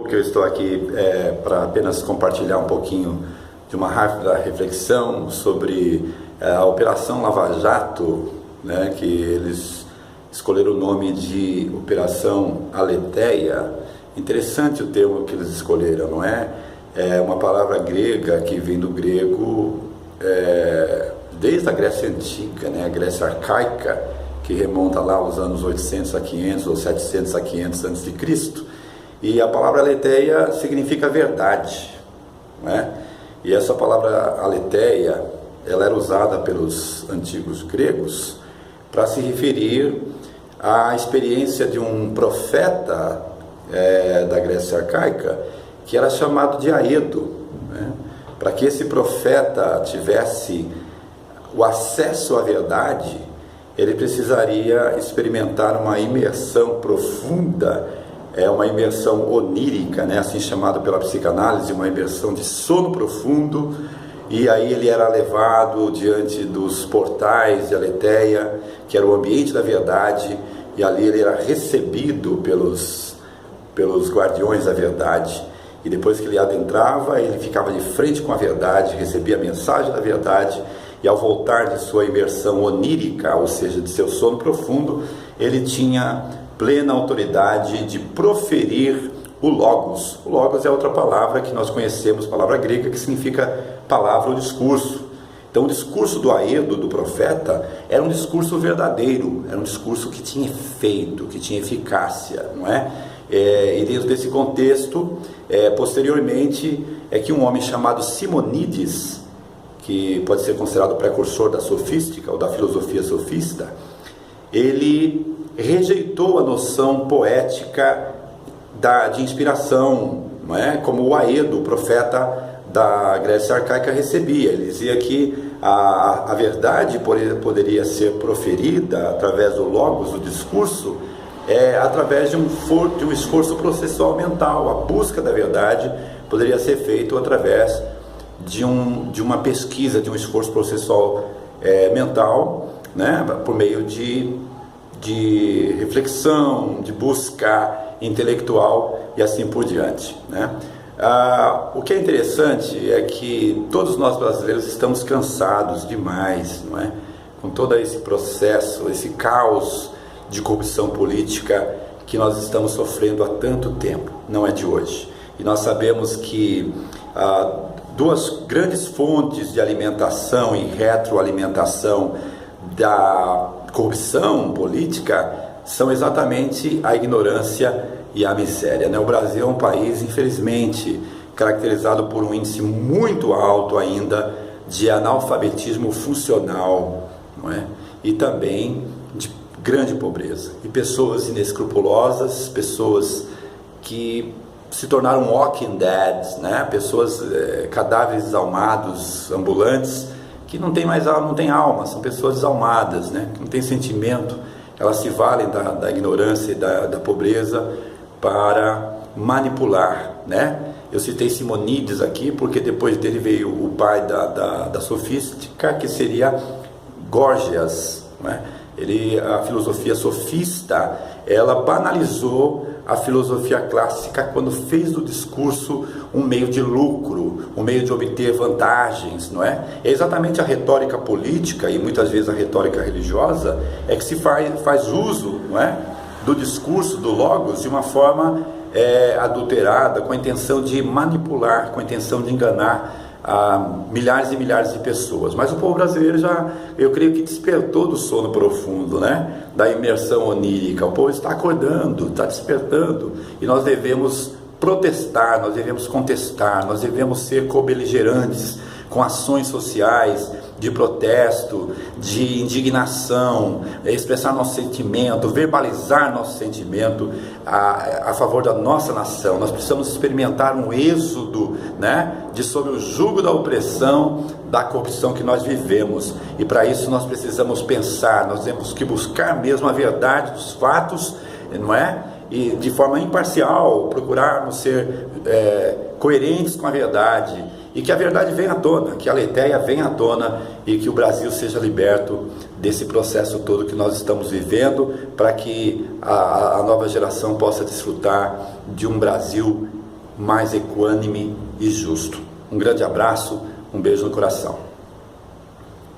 Que eu estou aqui para apenas compartilhar um pouquinho de uma rápida reflexão sobre a Operação Lava Jato, né, que eles escolheram o nome de Operação Aletheia. Interessante o termo que eles escolheram, não é? É uma palavra grega que vem do grego desde a Grécia Antiga, né, a Grécia Arcaica, que remonta lá aos anos 800 a 500 ou 700 a 500 a.C. E a palavra aletheia significa verdade, né? E essa palavra aletheia, ela era usada pelos antigos gregos para se referir à experiência de um profeta da Grécia Arcaica, que era chamado de Aedo, né? Para que esse profeta tivesse o acesso à verdade, ele precisaria experimentar uma imersão profunda, uma imersão onírica, né, assim chamada pela psicanálise, uma imersão de sono profundo, e aí ele era levado diante dos portais de Aletheia, que era o ambiente da verdade, e ali ele era recebido pelos guardiões da verdade, e depois que ele adentrava, ele ficava de frente com a verdade, recebia a mensagem da verdade, e ao voltar de sua imersão onírica, ou seja, de seu sono profundo, ele tinha plena autoridade de proferir o Logos. O Logos é outra palavra que nós conhecemos, palavra grega, que significa palavra ou discurso. Então o discurso do Aedo, do profeta, era um discurso verdadeiro, era um discurso que tinha efeito, que tinha eficácia, não é? E dentro desse contexto, posteriormente, é que um homem chamado Simonides, que pode ser considerado o precursor da sofística ou da filosofia sofista, ele rejeitou a noção poética de inspiração, não é? Como o Aedo, o profeta da Grécia Arcaica, recebia. Ele dizia que a verdade poderia ser proferida através do logos, do discurso, através de um esforço processual mental. A busca da verdade poderia ser feita através de uma pesquisa, de um esforço processual mental, né? Por meio de reflexão, de busca intelectual e assim por diante, né? O que é interessante é que todos nós brasileiros estamos cansados demais, não é? Com todo esse processo, esse caos de corrupção política que nós estamos sofrendo há tanto tempo, não é de hoje. E nós sabemos que duas grandes fontes de alimentação e retroalimentação da corrupção política são exatamente a ignorância e a miséria, né? O Brasil é um país, infelizmente, caracterizado por um índice muito alto ainda de analfabetismo funcional, não é? E também de grande pobreza. E pessoas inescrupulosas, pessoas que se tornaram walking dead, né? Pessoas, cadáveres desalmados, ambulantes, que não tem alma, são pessoas desalmadas, né? Que não tem sentimento, elas se valem da ignorância e da pobreza para manipular, né? Eu citei Simonides aqui porque depois dele veio o pai da sofística, que seria Górgias, né? A filosofia sofista, ela banalizou a filosofia clássica quando fez do discurso um meio de lucro, um meio de obter vantagens, não é? É exatamente a retórica política e muitas vezes a retórica religiosa que se faz uso, não é, do discurso, do logos, de uma forma adulterada, com a intenção de manipular, com a intenção de enganar milhares e milhares de pessoas. Mas o povo brasileiro eu creio que despertou do sono profundo, né? Da imersão onírica. O povo está acordando, está despertando, e nós devemos protestar, nós devemos contestar, nós devemos ser cobeligerantes com ações sociais de protesto, de indignação, expressar nosso sentimento, verbalizar nosso sentimento a favor da nossa nação. Nós precisamos experimentar um êxodo, né, de sob o jugo da opressão, da corrupção que nós vivemos. E para isso nós precisamos pensar, nós temos que buscar mesmo a verdade dos fatos, não é? E de forma imparcial, procurarmos ser coerentes com a verdade, e que a verdade venha à tona, que a Aletheia venha à tona, e que o Brasil seja liberto desse processo todo que nós estamos vivendo, para que a nova geração possa desfrutar de um Brasil mais equânime e justo. Um grande abraço, um beijo no coração.